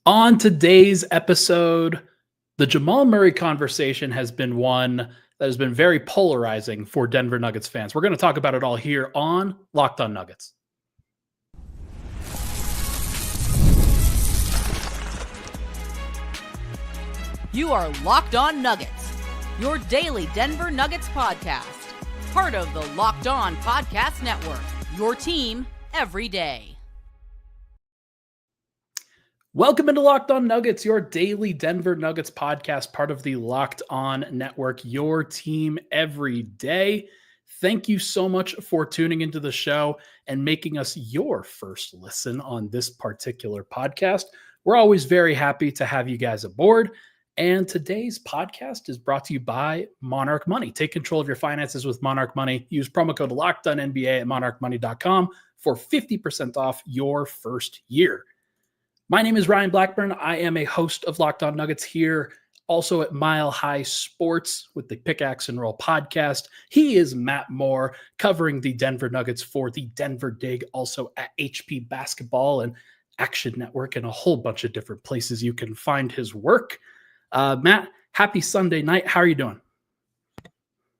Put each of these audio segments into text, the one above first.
On today's episode, the Jamal Murray conversation has been one that has been very polarizing for Denver Nuggets fans. We're going to talk about it all here on Locked On Nuggets. You are Locked On Nuggets, your daily Denver Nuggets podcast. Part of the Locked On Podcast Network, your team every day. Welcome into Locked On Nuggets, your daily Denver Nuggets podcast, part of the Locked On Network, your team every day. Thank you so much for tuning into the show and making us your first listen on this particular podcast. We're always very happy to have you guys aboard. And today's podcast is brought to you by Monarch Money. Take control of your finances with Monarch Money. Use promo code LOCKEDONNBA at monarchmoney.com for 50% off your first year. My name is Ryan Blackburn. I am a host of Locked On Nuggets here, also at Mile High Sports with the Pickaxe and Roll podcast. He is Matt Moore, covering the Denver Nuggets for the Denver Dig, also at HP Basketball and Action Network and a whole bunch of different places you can find his work. Matt, happy Sunday night. How are you doing?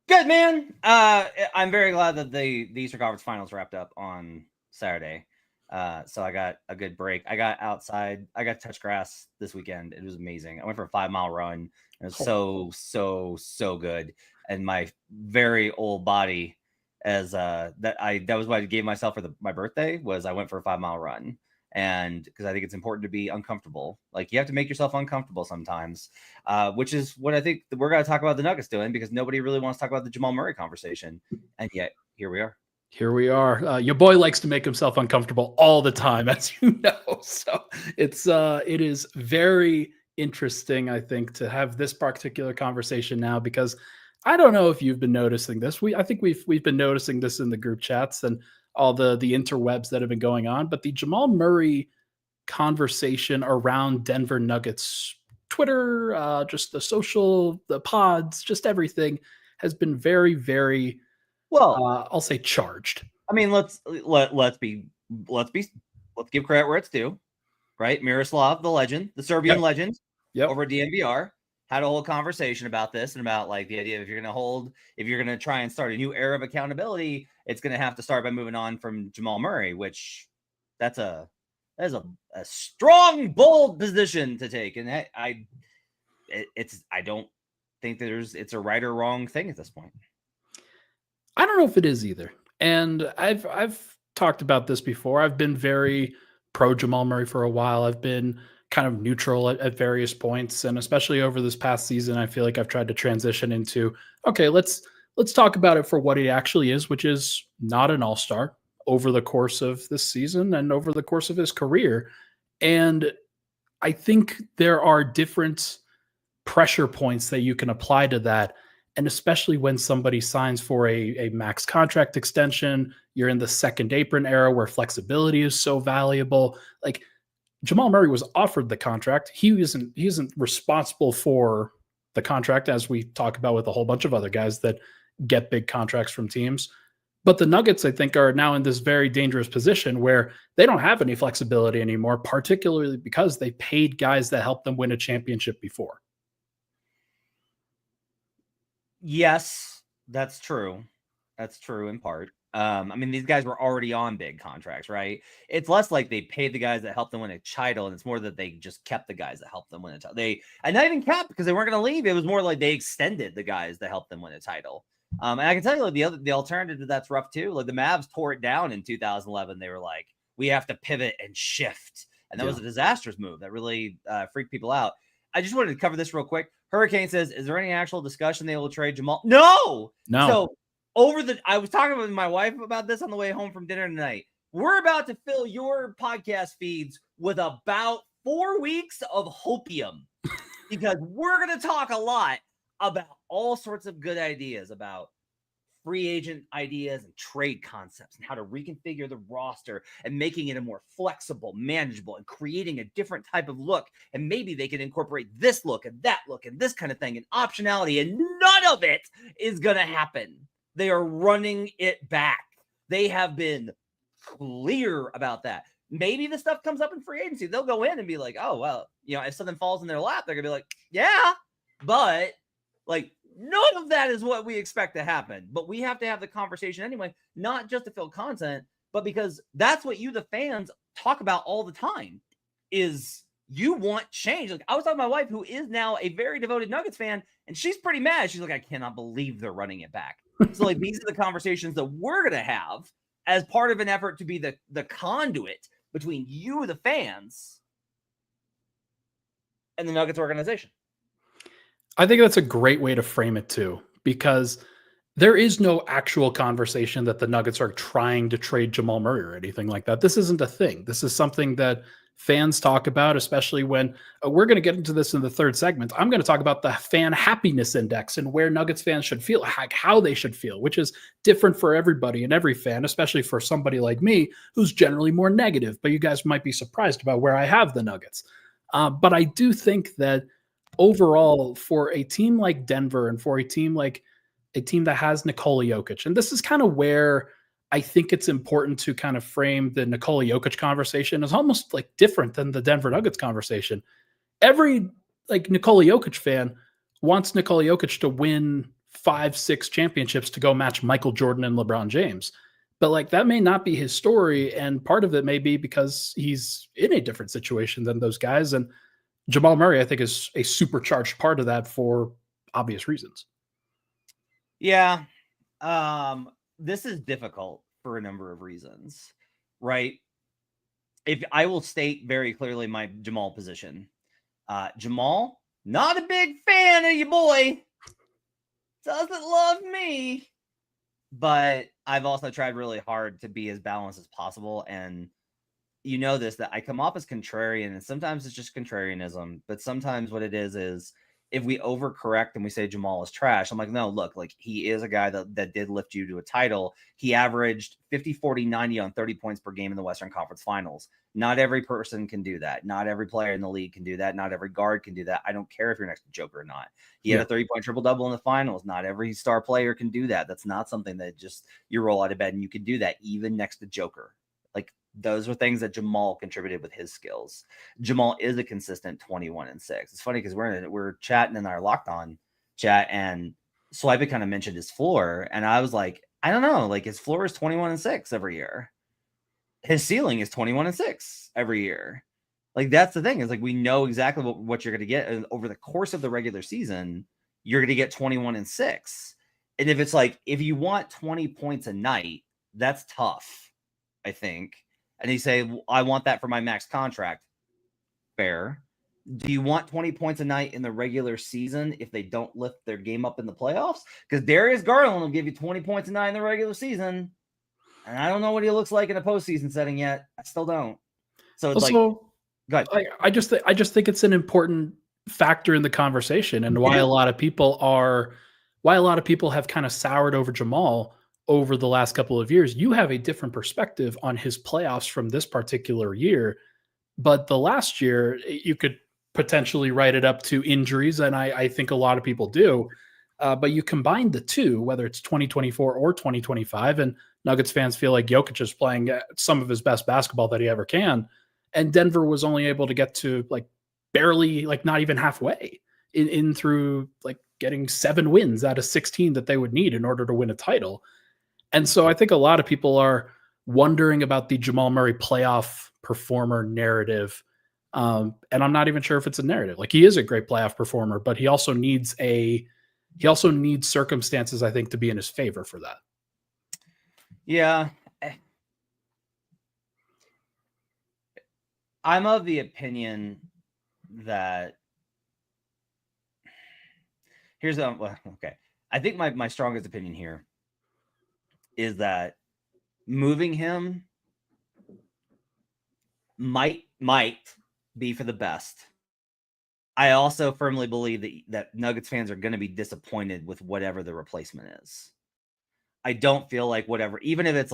Good, man. I'm very glad that the Eastern Conference Finals wrapped up on Saturday. So I got a good break. I got outside. I got to touch grass this weekend. It was amazing. I went for a 5-mile run. It was so good. And my very old body, as that was what I gave myself for my birthday, was I went for a 5-mile run. And because I think it's important to be uncomfortable. Like, you have to make yourself uncomfortable sometimes, which is what I think we're going to talk about the Nuggets doing, because nobody really wants to talk about the Jamal Murray conversation. And yet here we are. Here we are. Your boy likes to make himself uncomfortable all the time, as you know. So it is very interesting, I think, to have this particular conversation now, because I don't know if you've been noticing this. I think we've been noticing this in the group chats and all the interwebs that have been going on. But the Jamal Murray conversation around Denver Nuggets Twitter, just the social, the pods, just everything has been very, very, well, I'll say charged. I mean, let's give credit where it's due, right? Miroslav, the legend, the Serbian legend, over DNVR, had a whole conversation about this and about, like, the idea of if you're going to try and start a new era of accountability, it's going to have to start by moving on from Jamal Murray, which that is a strong, bold position to take. And I don't think it's a right or wrong thing at this point. I don't know if it is either. And I've talked about this before. I've been very pro Jamal Murray for a while. I've been kind of neutral at various points. And especially over this past season, I feel like I've tried to transition into, okay, let's talk about it for what he actually is, which is not an all-star over the course of this season and over the course of his career. And I think there are different pressure points that you can apply to that. And especially when somebody signs for a max contract extension, you're in the second apron era where flexibility is so valuable. Like, Jamal Murray was offered the contract. He isn't responsible for the contract, as we talk about with a whole bunch of other guys that get big contracts from teams. But the Nuggets, I think, are now in this very dangerous position where they don't have any flexibility anymore, particularly because they paid guys that helped them win a championship before. Yes, that's true. That's true in part. I mean, these guys were already on big contracts, right? It's less like they paid the guys that helped them win a title, and it's more that they just kept the guys that helped them win a title. And not even kept, because they weren't going to leave. It was more like they extended the guys that helped them win a title. And I can tell you, like, the alternative to that's rough too. Like, the Mavs tore it down in 2011. They were like, we have to pivot and shift, and that was a disastrous move that really freaked people out. I just wanted to cover this real quick. Hurricane says, is there any actual discussion they will trade Jamal? No. So I was talking with my wife about this on the way home from dinner tonight. We're about to fill your podcast feeds with about 4 weeks of hopium, because we're going to talk a lot about all sorts of good ideas about free agent ideas and trade concepts and how to reconfigure the roster and making it a more flexible, manageable, and creating a different type of look. And maybe they can incorporate this look and that look and this kind of thing and optionality, and none of it is going to happen. They are running it back. They have been clear about that. maybe the stuff comes up in free agency. They'll go in and be like, oh, well, if something falls in their lap, they're going to be like, yeah, but like none of that is what we expect to happen. But we have to have the conversation anyway, not just to fill content, but because that's what you, the fans, talk about all the time is you want change. Like I was talking to my wife, who is now a very devoted Nuggets fan, and she's pretty mad. She's like, I cannot believe they're running it back. So like these are the conversations that we're going to have as part of an effort to be the conduit between you, the fans, and the Nuggets organization. I think that's a great way to frame it too, because there is no actual conversation that the Nuggets are trying to trade Jamal Murray or anything like that. This isn't a thing. This is something that fans talk about, especially when we're going to get into this in the third segment. I'm going to talk about the fan happiness index and where Nuggets fans should feel, like how they should feel, which is different for everybody and every fan, especially for somebody like me who's generally more negative. But you guys might be surprised about where I have the Nuggets. But I do think that overall, for a team like Denver and for a team that has Nikola Jokic, and this is kind of where I think it's important to kind of frame the Nikola Jokic conversation as almost like different than the Denver Nuggets conversation. Every Nikola Jokic fan wants Nikola Jokic to win 5-6 championships to go match Michael Jordan and LeBron James. But that may not be his story. And part of it may be because he's in a different situation than those guys. And Jamal Murray, I think, is a supercharged part of that for obvious reasons. Yeah. This is difficult for a number of reasons, right? If I will state very clearly my Jamal position, Jamal, not a big fan of you, boy. Doesn't love me. But I've also tried really hard to be as balanced as possible. And you know this, that I come off as contrarian, and sometimes it's just contrarianism. But sometimes what it is if we overcorrect and we say Jamal is trash, I'm like, no, look, he is a guy that did lift you to a title. He averaged 50, 40, 90 on 30 points per game in the Western Conference Finals. Not every person can do that. Not every player in the league can do that. Not every guard can do that. I don't care if you're next to Joker or not. He had a 30-point triple-double in the finals. Not every star player can do that. That's not something that just you roll out of bed and you can do that even next to Joker. Those are things that Jamal contributed with his skills. Jamal is a consistent 21-6. It's funny because we're chatting in our Locked On chat, and Swipe kind of mentioned his floor, and I was like, I don't know, his floor is 21-6 every year. His ceiling is 21-6 every year. That's the thing is we know exactly what you're going to get, and over the course of the regular season, you're going to get 21-6. And if it's if you want 20 points a night, that's tough, I think. And you say, I want that for my max contract. Fair. Do you want 20 points a night in the regular season if they don't lift their game up in the playoffs? Because Darius Garland will give you 20 points a night in the regular season. And I don't know what he looks like in a postseason setting yet. I still don't. So it's also, go ahead. I just think it's an important factor in the conversation, and why a lot of people have kind of soured over Jamal over the last couple of years. You have a different perspective on his playoffs from this particular year, but the last year you could potentially write it up to injuries, and I think a lot of people do. But you combine the two, whether it's 2024 or 2025, and Nuggets fans feel like Jokic is playing some of his best basketball that he ever can, and Denver was only able to get to barely, not even halfway in through getting 7 wins out of 16 that they would need in order to win a title. And so I think a lot of people are wondering about the Jamal Murray playoff performer narrative. And I'm not even sure if it's a narrative. He is a great playoff performer, but he also needs circumstances, I think, to be in his favor for that. Yeah. I'm of the opinion that okay. I think my strongest opinion here is that moving him might be for the best. I also firmly believe that Nuggets fans are going to be disappointed with whatever the replacement is. I don't feel like whatever, even if it's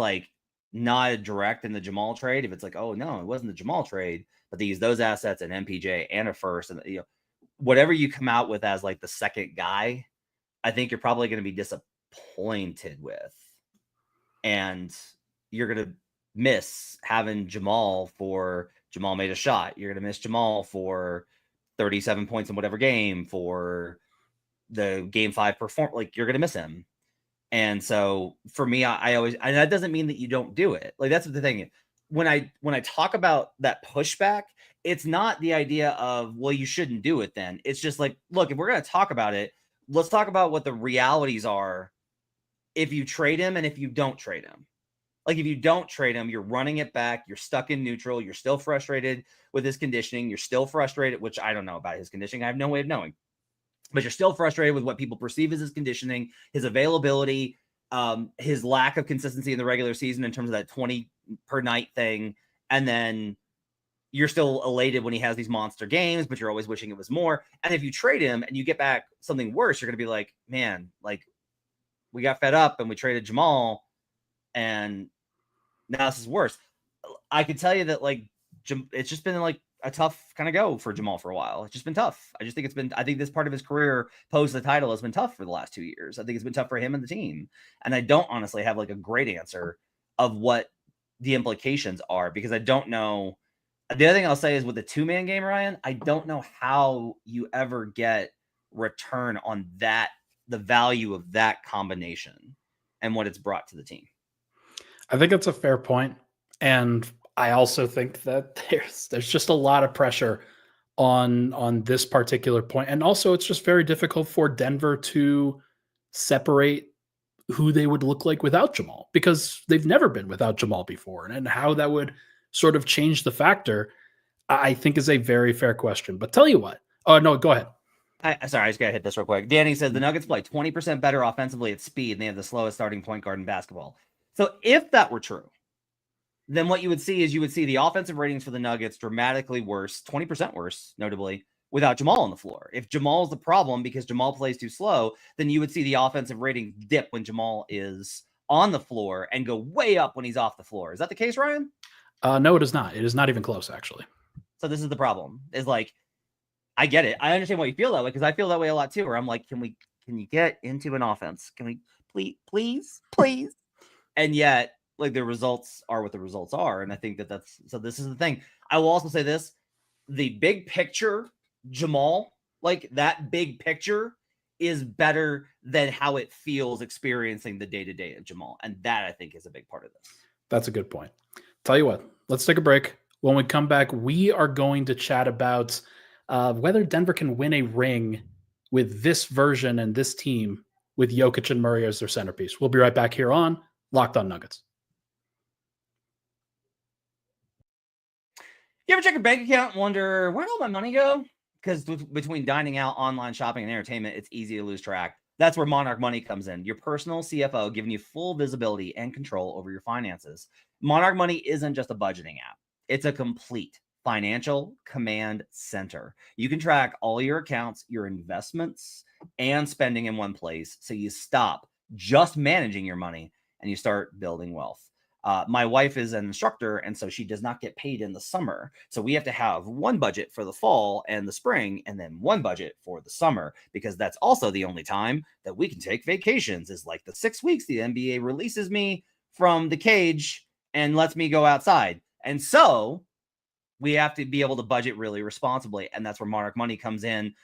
not a direct in the Jamal trade, if it's oh no, it wasn't the Jamal trade, but they use those assets and MPJ and a first, and whatever you come out with as the second guy, I think you're probably going to be disappointed with. And you're going to miss having Jamal made a shot. You're going to miss Jamal for 37 points in whatever game, for the game 5 perform. Like, you're going to miss him. And so for me, I always, and that doesn't mean that you don't do it. Like, that's the thing. When I talk about that pushback, it's not the idea of, well, you shouldn't do it then. It's just like, look, if we're going to talk about it, let's talk about what the realities are if you trade him and if you don't trade him. Like, if you don't trade him, you're running it back. You're stuck in neutral. You're still frustrated with his conditioning. You're still frustrated, which I don't know about his conditioning. I have no way of knowing. But you're still frustrated with what people perceive as his conditioning, his availability, his lack of consistency in the regular season in terms of that 20 per night thing. And then you're still elated when he has these monster games, but you're always wishing it was more. And if you trade him and you get back something worse, you're going to be like, man, like, we got fed up and we traded Jamal and now this is worse. I could tell you that, like, it's just been like a tough kind of go for Jamal for a while. It's just been tough. I think this part of his career post the title has been tough for the last 2 years. I think it's been tough for him and the team. And I don't honestly have like a great answer of what the implications are, because I don't know. The other thing I'll say is with the 2-man game, Ryan, I don't know how you ever get return on that, the value of that combination and what it's brought to the team. I think that's a fair point. And I also think that there's just a lot of pressure on this particular point. And also, it's just very difficult for Denver to separate who they would look like without Jamal, because they've never been without Jamal before. And how that would sort of change the factor, I think, is a very fair question. But tell you what. Oh, no, go ahead. Sorry, I just got to hit this real quick. Danny says the Nuggets play 20% better offensively at speed, and they have the slowest starting point guard in basketball. So if that were true, then what you would see is the offensive ratings for the Nuggets dramatically worse, 20% worse, notably, without Jamal on the floor. If Jamal's the problem because Jamal plays too slow, then you would see the offensive ratings dip when Jamal is on the floor and go way up when he's off the floor. Is that the case, Ryan? No, it is not. It is not even close, actually. So this is the problem. Is like, I get it. I understand why you feel that way, because I feel that way a lot too, where I'm like, can you get into an offense? Can we please? And yet, like, the results are what the results are. And I think so this is the thing. I will also say this, the big picture, Jamal, like, that big picture is better than how it feels experiencing the day-to-day of Jamal. And that, I think, is a big part of this. That's a good point. Tell you what, let's take a break. When we come back, we are going to chat about whether Denver can win a ring with this version and this team with Jokic and Murray as their centerpiece. We'll be right back here on Locked On Nuggets. You ever check your bank account and wonder, where'd all my money go? Because between dining out, online shopping, and entertainment, it's easy to lose track. That's where Monarch Money comes in, your personal CFO, giving you full visibility and control over your finances. Monarch Money isn't just a budgeting app. It's a complete financial command center. You can track all your accounts, your investments, and spending in one place, so you stop just managing your money and you start building wealth. My wife is an instructor, and so she does not get paid in the summer. So we have to have one budget for the fall and the spring, and then one budget for the summer, because that's also the only time that we can take vacations, is like the 6 weeks the NBA releases me from the cage and lets me go outside. And so we have to be able to budget really responsibly. And that's where Monarch Money comes in.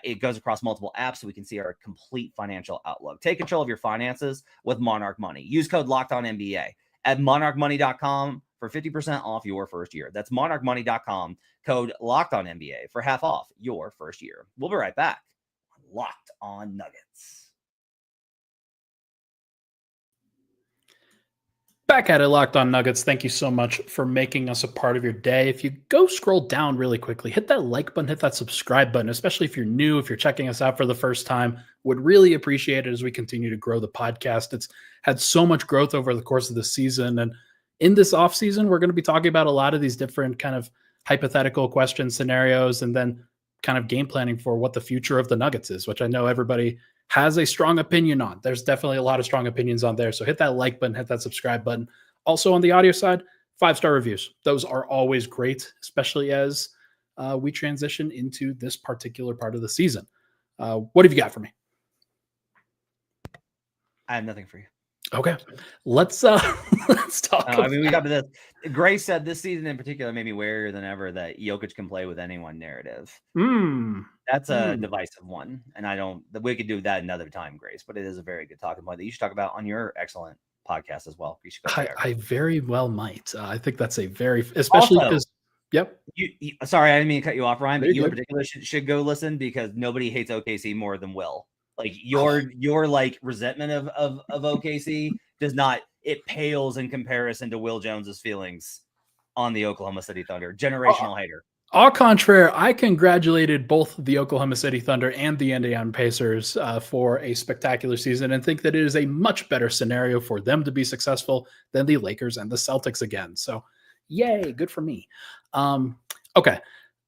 It goes across multiple apps so we can see our complete financial outlook. Take control of your finances with Monarch Money. Use code LOCKEDONNBA at monarchmoney.com for 50% off your first year. That's monarchmoney.com, code LOCKEDONNBA for half off your first year. We'll be right back. Locked On Nuggets. Back at it, Locked On Nuggets. Thank you so much for making us a part of your day. If you go scroll down really quickly, hit that like button, hit that subscribe button, especially if you're new, if you're checking us out for the first time. Would really appreciate it as we continue to grow the podcast. It's had so much growth over the course of the season. And in this offseason, we're going to be talking about a lot of these different kind of hypothetical question scenarios, and then kind of game planning for what the future of the Nuggets is, which I know everybody has a strong opinion on. There's definitely a lot of strong opinions on there. So hit that like button, hit that subscribe button. Also on the audio side, 5-star reviews. Those are always great, especially as we transition into this particular part of the season. What have you got for me? I have nothing for you. Okay, let's talk. I mean, we got to this. Grace said this season in particular made me warier than ever that Jokic can play with anyone narrative. That's a divisive one, and we could do that another time, Grace. But it is a very good talking point that you should talk about on your excellent podcast as well. You should go there. I very well might. I think that's a very, especially because. Yep. Sorry, I didn't mean to cut you off, Ryan, but you in particular should go listen because nobody hates OKC more than Will. Like your like resentment of OKC does not, it pales in comparison to Will Jones's feelings on the Oklahoma City Thunder. Generational hater. Au contraire, I congratulated both the Oklahoma City Thunder and the Indiana Pacers for a spectacular season and think that it is a much better scenario for them to be successful than the Lakers and the Celtics again. So yay, good for me. Okay,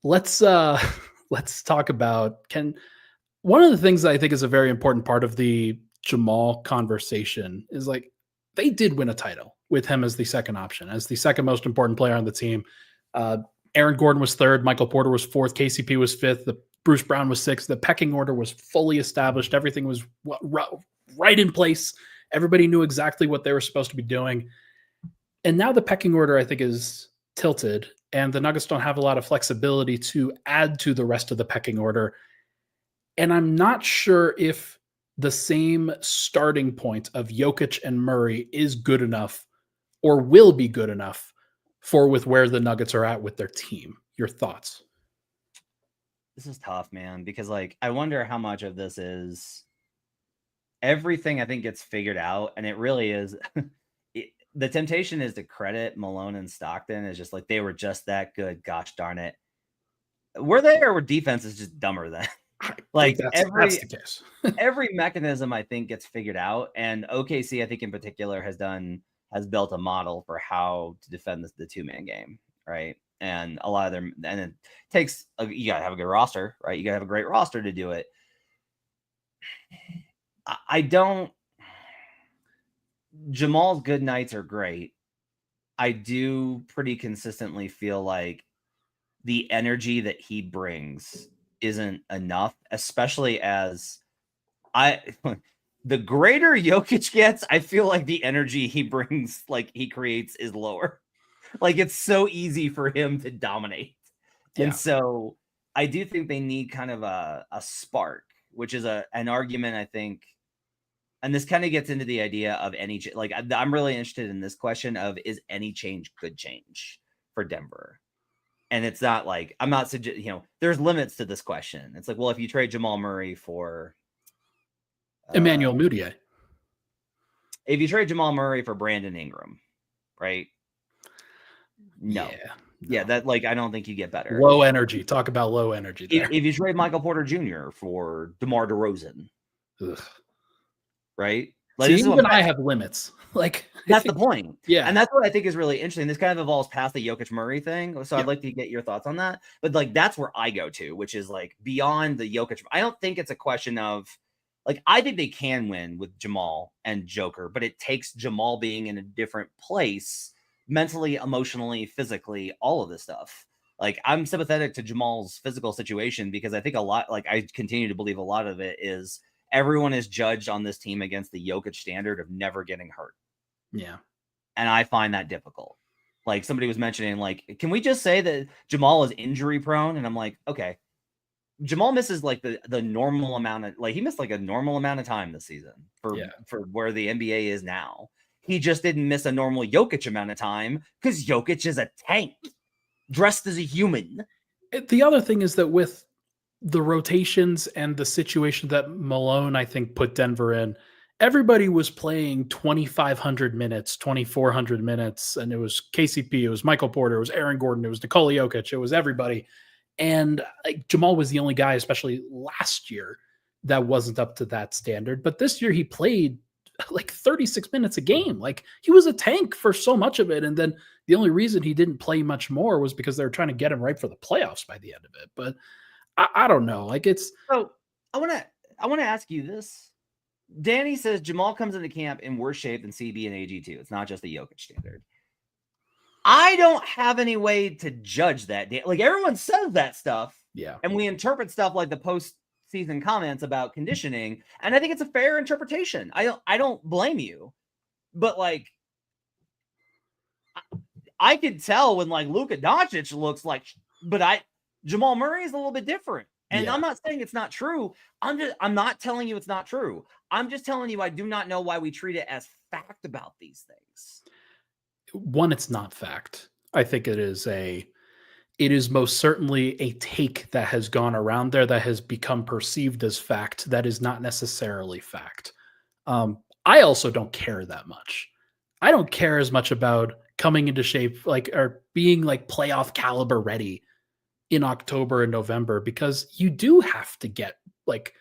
let's talk about one of the things that I think is a very important part of the Jamal conversation is like they did win a title with him as the second option, as the second most important player on the team. Aaron Gordon was third, Michael Porter was fourth, KCP was fifth, Bruce Brown was sixth. The pecking order was fully established. Everything was right in place. Everybody knew exactly what they were supposed to be doing. And now the pecking order, I think, is tilted, and the Nuggets don't have a lot of flexibility to add to the rest of the pecking order. And I'm not sure if the same starting point of Jokic and Murray is good enough or will be good enough for with where the Nuggets are at with their team. Your thoughts? This is tough, man, because like I wonder how much of this is everything I think gets figured out, and it really is. The temptation is to credit Malone and Stockton as just like they were just that good. Gosh darn it. Were they, or were defenses just dumber than? Like that's the case. Every mechanism I think gets figured out, and OKC I think in particular has built a model for how to defend the two-man game, right? And a lot of them, and it takes you gotta have a good roster, right? You gotta have a great roster to do it. Jamal's good nights are great. I do pretty consistently feel like the energy that he brings isn't enough, especially as the greater Jokic gets, I feel like the energy he brings, like he creates, is lower. Like it's so easy for him to dominate. Yeah. And so I do think they need kind of a spark, which is an argument, I think. And this kind of gets into the idea of any, like I'm really interested in this question of, is any change good change for Denver? And it's not like, I'm not suggesting, there's limits to this question. It's like, well, if you trade Jamal Murray for Emmanuel Mudiay, if you trade Jamal Murray for Brandon Ingram, right? No. Yeah, that like I don't think you get better. Low energy. Talk about low energy there. If you trade Michael Porter Jr. for DeMar DeRozan, right? Like, see, even I have limits. Like that's the point. Yeah. And that's what I think is really interesting. This kind of evolves past the Jokic Murray thing. So I'd like to get your thoughts on that. But like that's where I go to, which is like beyond the Jokic. I don't think it's a question of like, I think they can win with Jamal and Joker, but it takes Jamal being in a different place mentally, emotionally, physically, all of this stuff. Like I'm sympathetic to Jamal's physical situation because I think a lot, like I continue to believe a lot of it is everyone is judged on this team against the Jokic standard of never getting hurt. Yeah. And I find that difficult. Like somebody was mentioning, like, can we just say that Jamal is injury prone? And I'm like, okay, Jamal misses like the normal amount of, like he missed like a normal amount of time this season for where the NBA is now. He just didn't miss a normal Jokic amount of time because Jokic is a tank dressed as a human. The other thing is that with the rotations and the situation that Malone, I think, put Denver in, everybody was playing 2,500 minutes, 2,400 minutes, and it was KCP, it was Michael Porter, it was Aaron Gordon, it was Nikola Jokic, it was everybody. And like, Jamal was the only guy, especially last year, that wasn't up to that standard. But this year he played like 36 minutes a game. Like he was a tank for so much of it. And then the only reason he didn't play much more was because they were trying to get him right for the playoffs by the end of it. But I don't know. Like it's. So I want to ask you this. Danny says Jamal comes into camp in worse shape than CB and AG2. It's not just the Jokic standard. I don't have any way to judge that. Like everyone says that stuff. Yeah. And we interpret stuff like the post-season comments about conditioning. And I think it's a fair interpretation. I don't blame you. But like, I could tell when like Luka Doncic looks like, but Jamal Murray is a little bit different. And I'm not saying it's not true. I'm not telling you it's not true. I'm just telling you I do not know why we treat it as fact about these things. One, it's not fact. I think it is most certainly a take that has gone around there that has become perceived as fact that is not necessarily fact. I also don't care that much. I don't care as much about coming into shape, like, or being like playoff caliber ready in October and November, because you do have to get like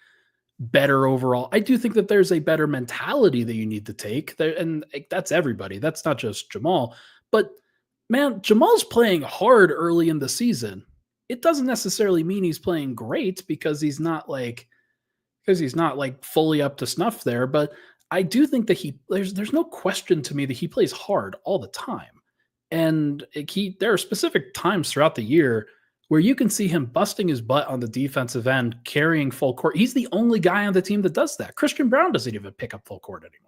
better overall. I do think that there's a better mentality that you need to take there, and like, that's everybody. That's not just Jamal. But man, Jamal's playing hard early in the season. It doesn't necessarily mean he's playing great because he's not like fully up to snuff there. But I do think that there's no question to me that he plays hard all the time. And there are specific times throughout the year where you can see him busting his butt on the defensive end, carrying full court. He's the only guy on the team that does that. Christian Brown doesn't even pick up full court anymore.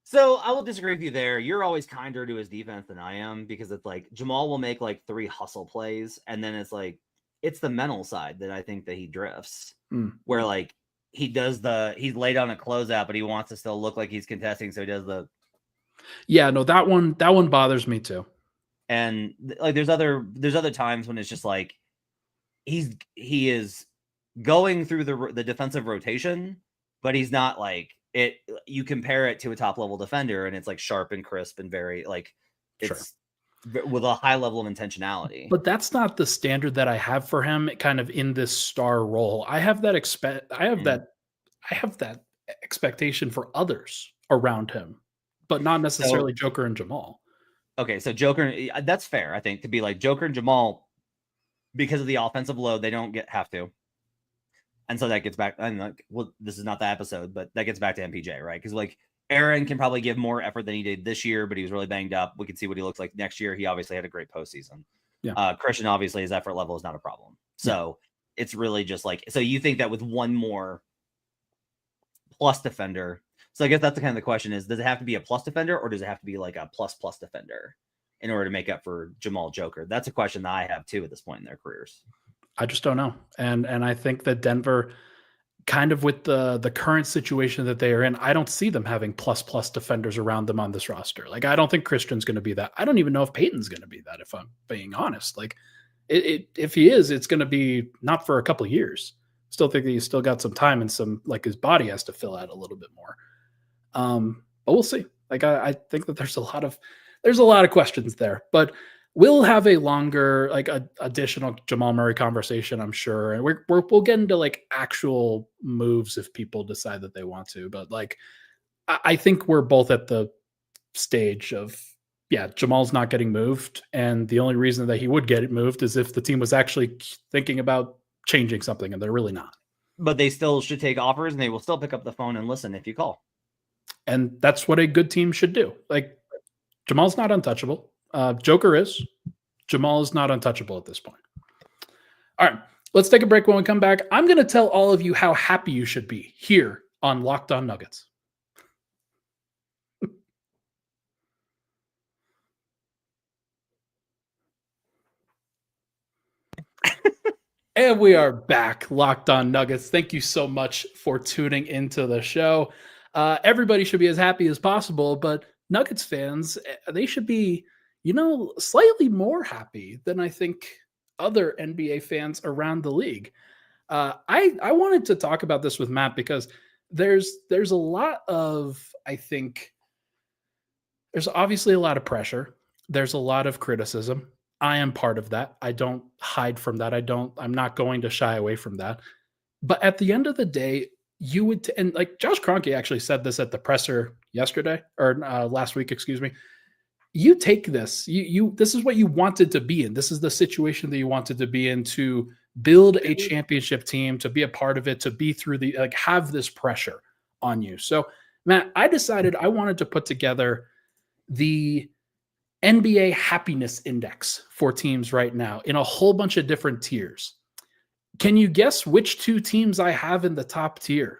So I will disagree with you there. You're always kinder to his defense than I am, because it's like Jamal will make like 3 hustle plays, and then it's like it's the mental side that I think that he drifts, where like he's laid on a closeout, but he wants to still look like he's contesting, so he does the. Yeah, no, that one bothers me too. And like there's other times when it's just like he is going through the defensive rotation, but he's not like it. You compare it to a top level defender, and it's like sharp and crisp and very like it's with a high level of intentionality. But that's not the standard that I have for him kind of in this star role. I have that expectation for others around him, but not necessarily Joker and Jamal. Okay, so Joker, that's fair, I think, to be like Joker and Jamal, because of the offensive load, they don't have to. And so that gets back, and like, well, this is not the episode, but that gets back to MPJ, right? Because like Aaron can probably give more effort than he did this year, but he was really banged up. We can see what he looks like next year. He obviously had a great postseason. Yeah. Christian, obviously, his effort level is not a problem. So it's really just like, so you think that with one more plus defender. So I guess that's the kind of the question is, does it have to be a plus defender, or does it have to be like a plus defender in order to make up for Jamal Joker? That's a question that I have too at this point in their careers. I just don't know. And I think that Denver, kind of with the current situation that they are in, I don't see them having plus defenders around them on this roster. Like, I don't think Christian's going to be that. I don't even know if Peyton's going to be that, if I'm being honest. Like, if he is, it's going to be not for a couple of years. Still think that he's still got some time, and some, like, his body has to fill out a little bit more. But we'll see. Like, I think that there's a lot of questions there, but we'll have a longer, like, additional Jamal Murray conversation, I'm sure. And we'll get into like actual moves if people decide that they want to, but like, I think we're both at the stage of, Jamal's not getting moved. And the only reason that he would get it moved is if the team was actually thinking about changing something, and they're really not. But they still should take offers, and they will still pick up the phone and listen if you call. And that's what a good team should do. Like, Jamal's not untouchable. Joker is. Jamal is not untouchable at this point. All right, let's take a break. When we come back, I'm going to tell all of you how happy you should be here on Locked On Nuggets. And we are back, Locked On Nuggets. Thank you so much for tuning into the show. Everybody should be as happy as possible, but Nuggets fans, they should be, slightly more happy than I think other NBA fans around the league. I wanted to talk about this with Matt because there's a lot of, I think, there's obviously a lot of pressure. There's a lot of criticism. I am part of that. I don't hide from that. I'm not going to shy away from that. But at the end of the day, you would, and like Josh Kroenke actually said this at the presser yesterday, or last week, excuse me. You take this, this is what you wanted to be in. This is the situation that you wanted to be in, to build a championship team, to be a part of it, to be through have this pressure on you. So, Matt, I decided I wanted to put together the NBA happiness index for teams right now in a whole bunch of different tiers. Can you guess which 2 teams I have in the top tier?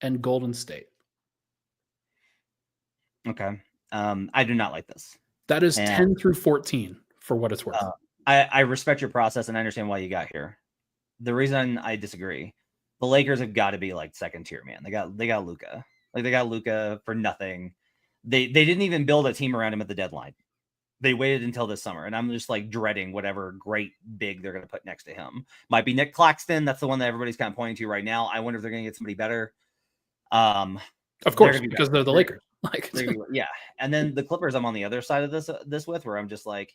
and Golden State. Okay. I do not like this. That is And 10 through 14 for what it's worth. I respect your process and I understand why you got here. The reason I disagree, the Lakers have got to be like second tier, man. They got Luka. Like they got Luka for nothing. They didn't even build a team around him at the deadline. They waited until this summer, and I'm just like dreading whatever great big they're going to put next to him. Might be Nick Claxton. That's the one that everybody's kind of pointing to right now. I wonder if they're going to get somebody better. Of course, because they're the Lakers. Like, yeah. And then the Clippers, I'm on the other side of this with, where I'm just like,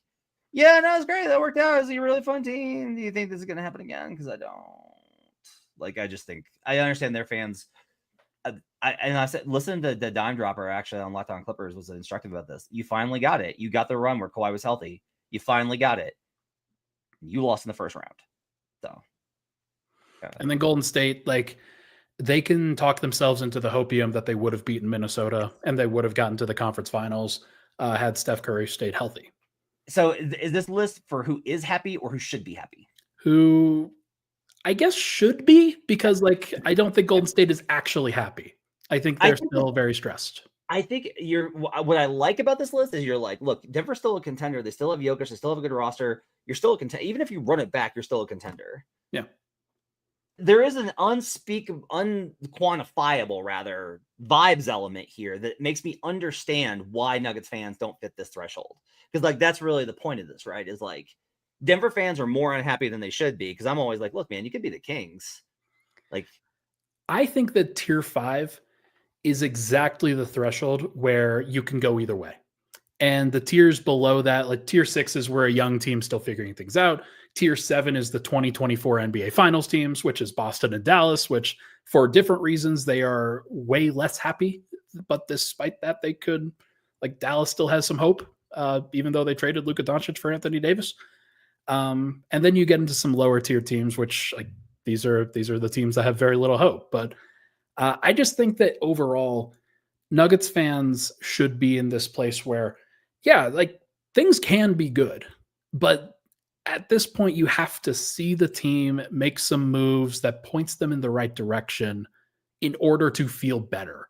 yeah, no, it's great. That worked out. It's a really fun team. Do you think this is going to happen again? Because I don't. Like, I just think I understand their fans. I said, listen to the Dime Dropper actually on Locked On Clippers was instructive about this. You finally got it. You got the run where Kawhi was healthy. You finally got it. You lost in the first round. So, and then Golden State, like, they can talk themselves into the hopium that they would have beaten Minnesota and they would have gotten to the conference finals had Steph Curry stayed healthy. So is this list for who is happy or who should be happy? Who I guess should be, because like I don't think Golden State is actually happy. I think they're still very stressed. I think what I like about this list is you're like, look, Denver's still a contender. They still have Jokic. They still have a good roster. You're still a contender. Even if you run it back, you're still a contender. Yeah. There is an unquantifiable rather vibes element here that makes me understand why Nuggets fans don't fit this threshold. Because like, that's really the point of this, right? Is like Denver fans are more unhappy than they should be. Cause I'm always like, look, man, you could be the Kings. Like, I think that tier 5 is exactly the threshold where you can go either way. And the tiers below that, like tier 6 is where a young team's still figuring things out. Tier 7 is the 2024 NBA Finals teams, which is Boston and Dallas, which for different reasons, they are way less happy. But despite that, they could, like Dallas still has some hope, even though they traded Luka Doncic for Anthony Davis. And then you get into some lower tier teams, which like these are the teams that have very little hope. But I just think that overall, Nuggets fans should be in this place where, yeah, like things can be good, but at this point, you have to see the team make some moves that points them in the right direction in order to feel better.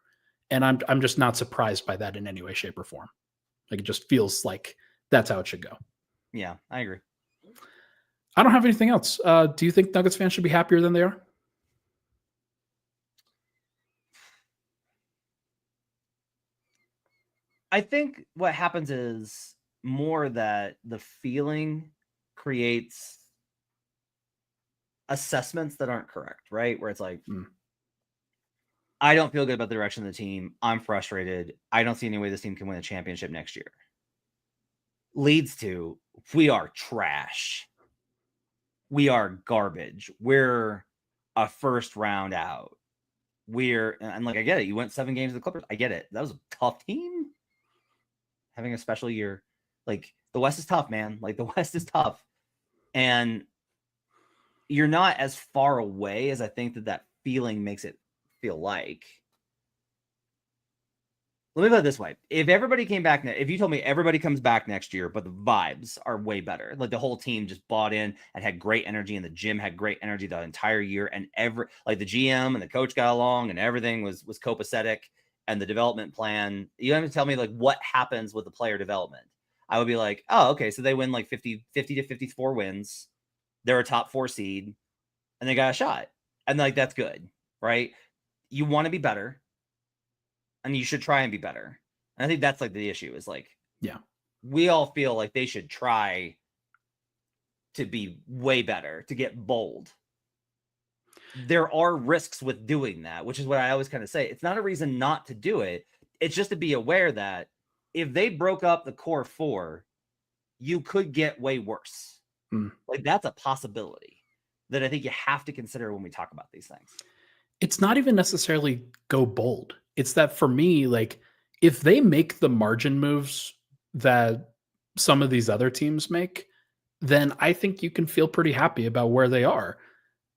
And I'm just not surprised by that in any way, shape, or form. Like it just feels like that's how it should go. Yeah, I agree. I don't have anything else. Do you think Nuggets fans should be happier than they are? I think what happens is more that the feeling creates assessments that aren't correct, right? Where it's like, I don't feel good about the direction of the team. I'm frustrated. I don't see any way this team can win a championship next year. Leads to, we are trash. We are garbage. We're a first round out. And like, I get it. You went 7 games to the Clippers. I get it. That was a tough team. Having a special year. Like, the West is tough, man. Like, the West is tough. And you're not as far away as I think that feeling makes it feel like. Let me put it this way. If everybody came back, if you told me everybody comes back next year, but the vibes are way better, like the whole team just bought in and had great energy and the gym had great energy the entire year, and like the GM and the coach got along and everything was copacetic, and the development plan, you have to tell me like what happens with the player development. I would be like, oh, okay, so they win like 50 to 54 wins. They're a top 4 seed and they got a shot. And like, that's good, right? You want to be better and you should try and be better. And I think that's like the issue is like, yeah, we all feel like they should try to be way better, to get bold. There are risks with doing that, which is what I always kind of say. It's not a reason not to do it. It's just to be aware that if they broke up the core 4, you could get way worse. Like that's a possibility that I think you have to consider when we talk about these things. It's not even necessarily go bold. It's that for me, like if they make the margin moves that some of these other teams make, then I think you can feel pretty happy about where they are.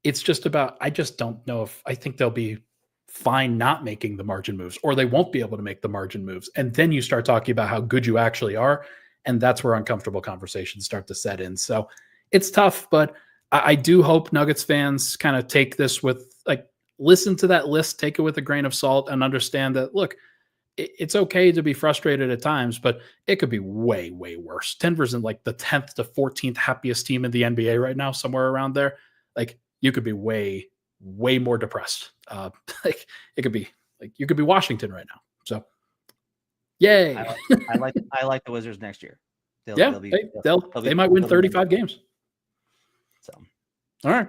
It's just about, I just don't know if I think they'll be fine not making the margin moves, or they won't be able to make the margin moves. And then you start talking about how good you actually are. And that's where uncomfortable conversations start to set in. So it's tough, but I do hope Nuggets fans kind of take this with like listen to that list, take it with a grain of salt, and understand that, look, it's okay to be frustrated at times, but it could be way, way worse. Denver's in like the 10th to 14th happiest team in the NBA right now, somewhere around there. Like, you could be way, way more depressed. Like, it could be like you could be Washington right now. So, yay! I like the Wizards next year. They might win 35 games. So, all right.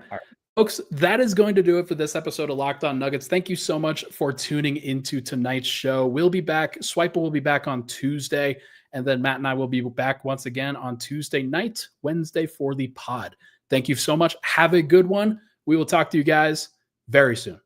Folks, that is going to do it for this episode of Locked On Nuggets. Thank you so much for tuning into tonight's show. We'll be back. Swiper will be back on Tuesday, and then Matt and I will be back once again on Tuesday night, Wednesday for the pod. Thank you so much. Have a good one. We will talk to you guys very soon.